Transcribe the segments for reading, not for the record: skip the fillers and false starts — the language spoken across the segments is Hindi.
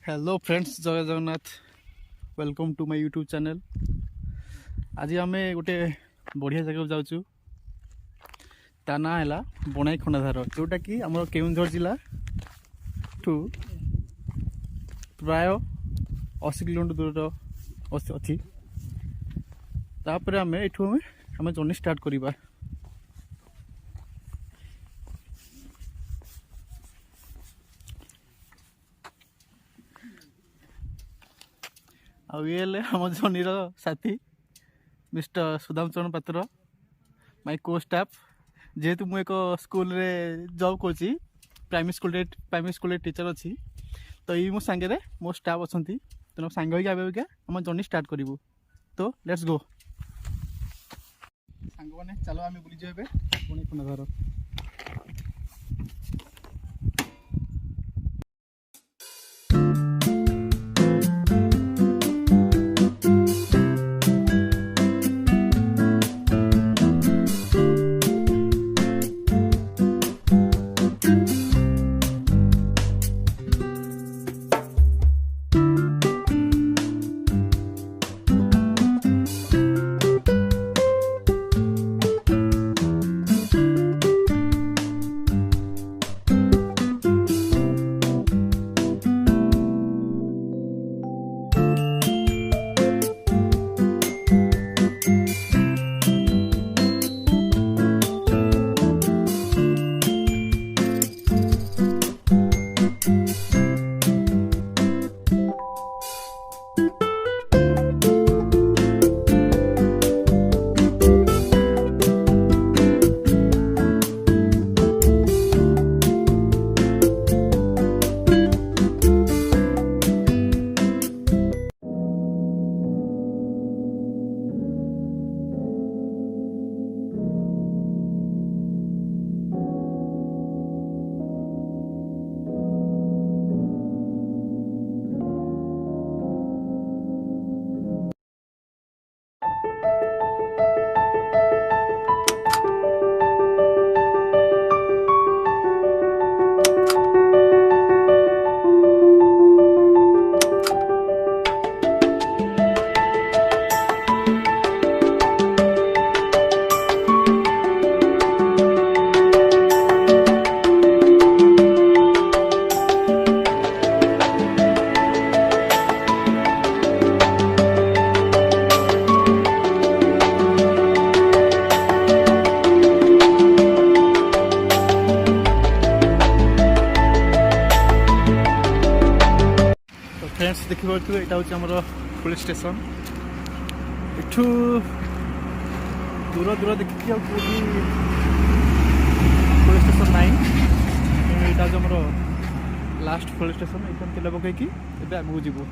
हेलो फ्रेंड्स, जय Jagannath. Welcome to my YouTube channel. आज आम गोटे बढ़िया जगह जाऊँ। ता ना है बणाई खंडाधार, जोटा कि आम केउंझर जिला ठू प्राय 80 किलोमीटर दूर अच्छी। तापर आम एठू आम जर्नी स्टार्ट करवा। ये आम जर्नी साथी मिस्टर सुदाम चरण पात्र, माय को स्टाफ। जेहेतु मु एक स्कूल रे जॉब करची, प्राइमरी स्कूल टीचर अच्छी, तो ये मो सांगे मो स्टाफ अच्छा, तेना सांग होगा आम जर्नी स्टार्ट करूँ। तो लेट्स गो सांग मैंने, चलो आम बुली जाए पुणी खंडाधार। फ्रेंड्स देखिए, यहाँ हूँ आमर पुलिस स्टेशन। एठू दूर दूर देखिए पुलिस स्टेशन नाई। यहाँ आमर लास्ट पुलिस स्टेशन। एकदम तेल पकईकि आगू जीवु।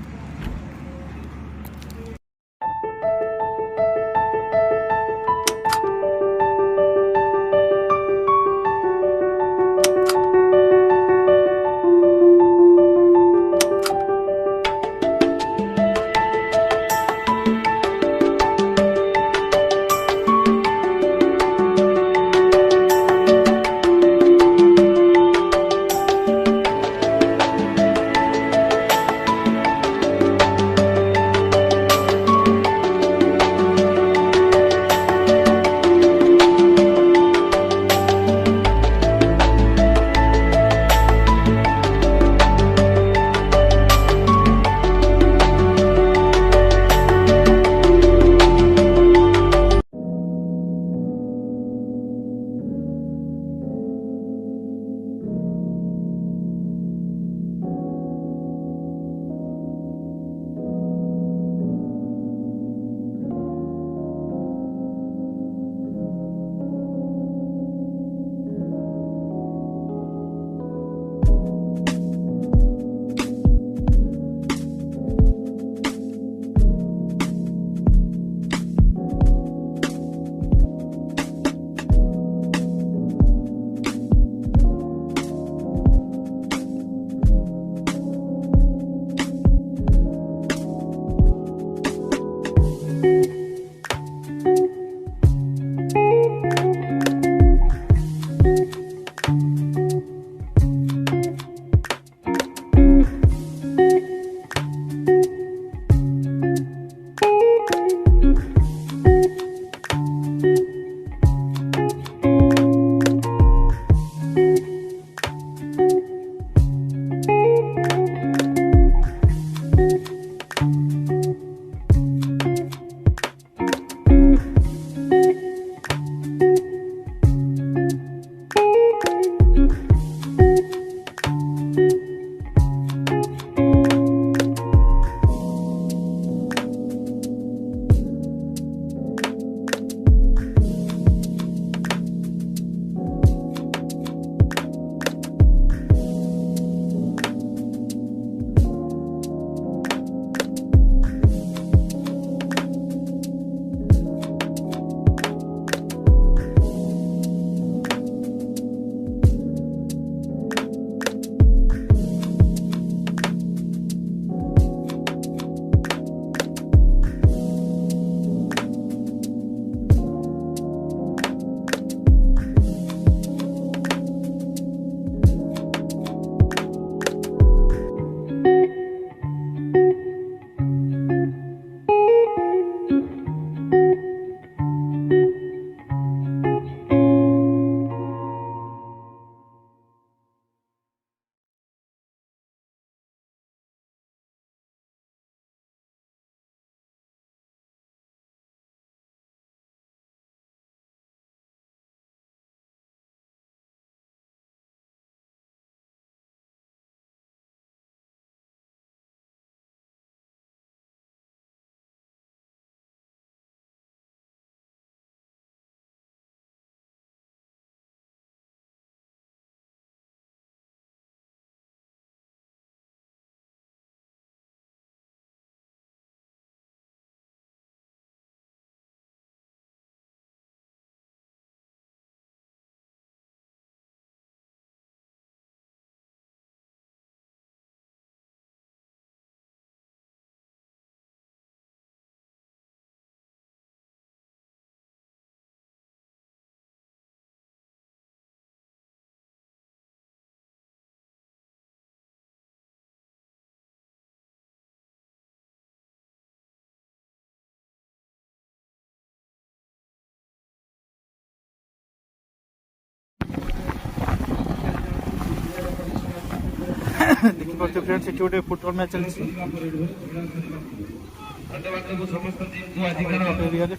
देखिए फ्रेंड्स एटी गोटे फुटबॉल मैच चलती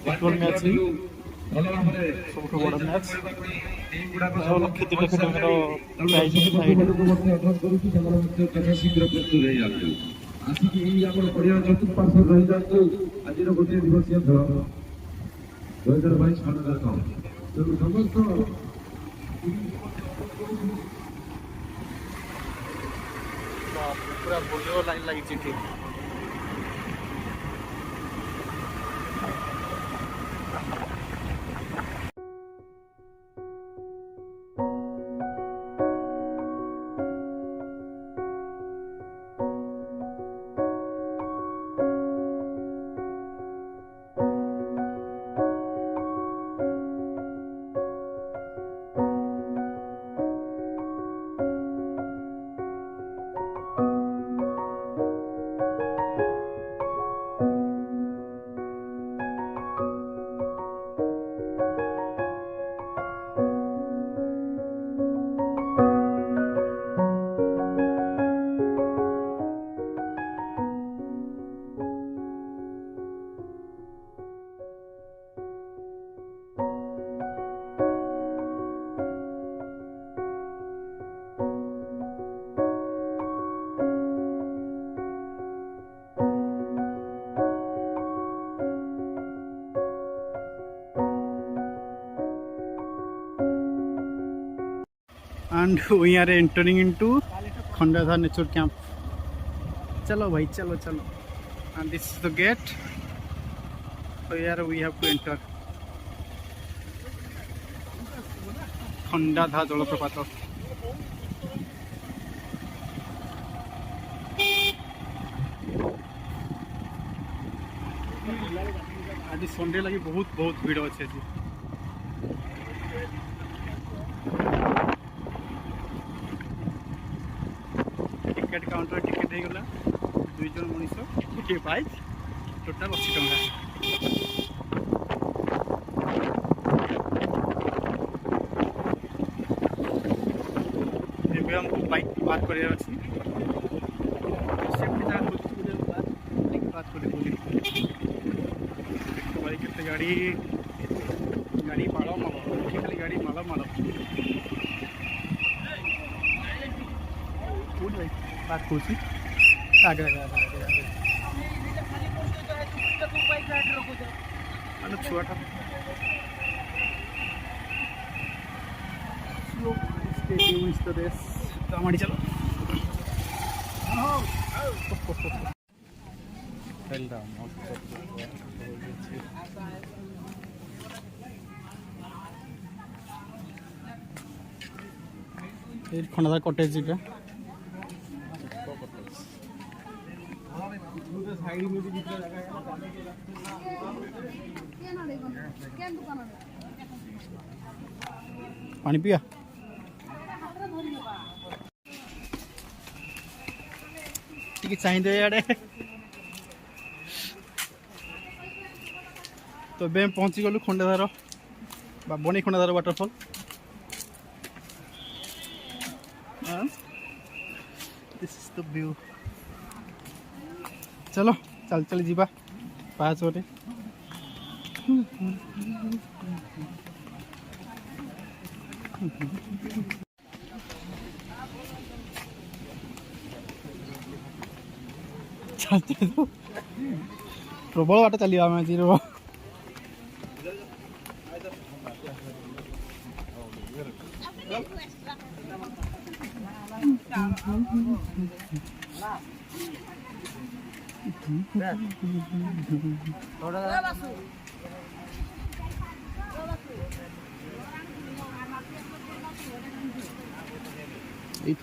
फुटबॉल मैच सबुठ बड़ मैच 1 लक्ष 2 लक्ष टकर प्राइज ଆସିକି ଏଇ ଆମର ପଡ଼ିଆ ଚତୁଃପାର୍ଶ୍ୱ ରହିଯାନ୍ତୁ ଆଜିର ଗୋଟିଏ ଦିବସୀୟ ଖେଳ 2022 ଖଣ୍ଡାଧାର କାଉଣ୍ଟ ତେଣୁ ସମସ୍ତ पूरा बोलियो लाइन लगी चिट्ठी and we are entering into Khandadhar nature camp. Chalo bhai, chalo chalo. And this is the gate. So here we have to enter Khandadhar Jalaprapata. आज संडे लगी बहुत भीड़ अच्छे टिकेट काउंटर टिकेट हो गला 2 जन मनीष गोटे प्राइज टोटाल 80 टंका एबे हमको बाइक पार्क करे अछि सेफ्टी जगह बात करे बोली तो भाई कितने गाड़ी मालो खाली गाड़ी मालो भाई बात कुछ आगे छुआटा माड़ी चलो खंडाधार कटेज पानी पिया चाहिए याडे तो बे पहुँची गलु खंडाधार बनै Khandadhar waterfall this is the view चलो चल चल जीवा पाँच बजे प्रबल बाट चलिए आम आज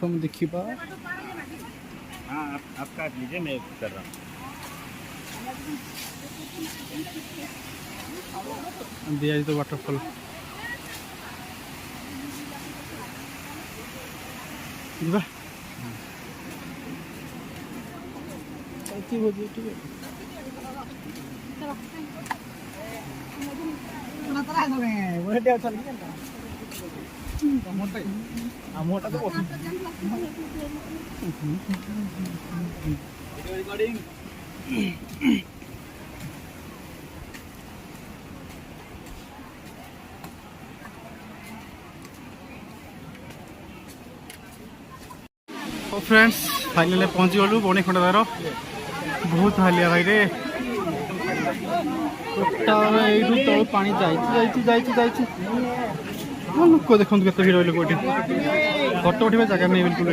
हम देखिए हाँ आप काट लीजिए मैं कर रहा हूँ दिया तो वाटरफॉल ଆମଟା ତ ପସନ୍ଦ ରେକର୍ଡିଂ फ्रेंड्स फाइनल पहुँची गलु बने खंडाधार बहुत हालिया भाई रे यू तल पा लोक देखते के भिड़ लोक ये फटो उठा जगह नहीं बिल्कुल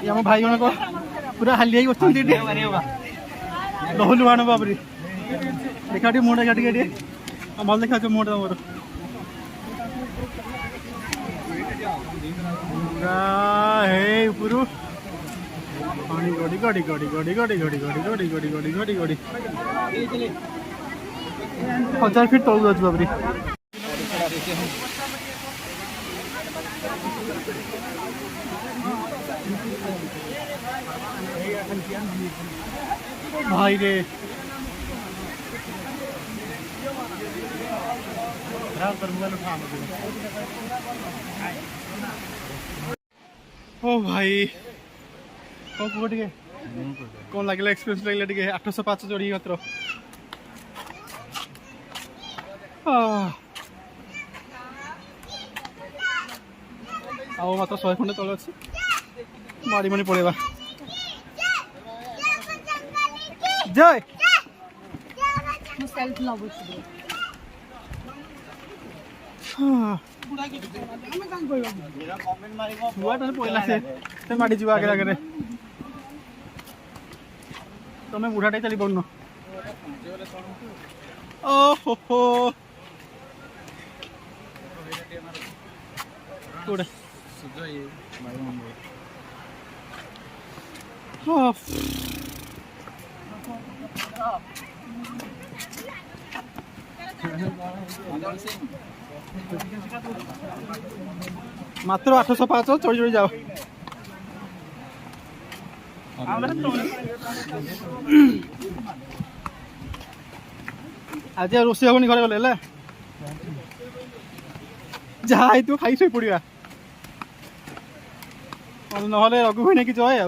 ये आम भाई जन पूरा हालिया बच्चे लहलु आण बाबरी देखा मुँह देखा भल देखा मुँह मोर ऊपर पानी गड़ी गड़ी गड़ी गड़ी गड़ी गड़ी गड़ी गड़ी गड़ी गड़ी गड़ी गड़ी 1000 फीट तक जाऊँ बाबरी भाई रे ओ भाई कौन लगे एक्सपीरियंस लगे टे 805 चढ़ी मात्र मात्र 100 खंडे तले अच्छी मारी मारी पड़ेगा जय छुआ माड़ी जीव आगे आगे तुम्हें बुढ़ाटे चली पार ओहो कोड़े मात्र 805 चढ़ी चढ़ी जाओ आज रोषे हेनी घर गले जहाँ तू खाई शो पड़ा ना रघु भाई नहीं कि जय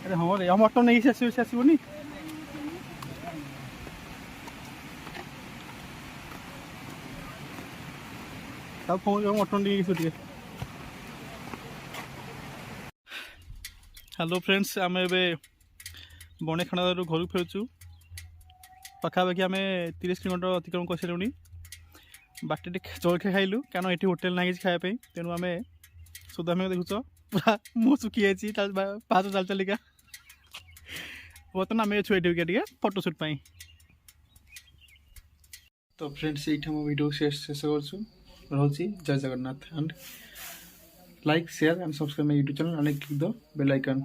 अरे हाँ रे मटन नहीं आसबनी फोन मटन नहीं हेलो फ्रेंड्स आम बने खंडाधार घर फेरुचु पाखापाखि आम 30 किलोमीटर अतिक्रम कर सारूँ बाटे जलखिया खाइलु क्या ये होटेल ना कि खायापी तेणु आम सुदाम देखुच पूरा मुँह सुखी जाइए पाँच चाल चलिका बर्तमान आम छुए फोटोशूट पाई तो फ्रेंड्स ये वीडियो शेष कर रही जय Jagannath and like share and subscribe my YouTube channel and click the bell icon.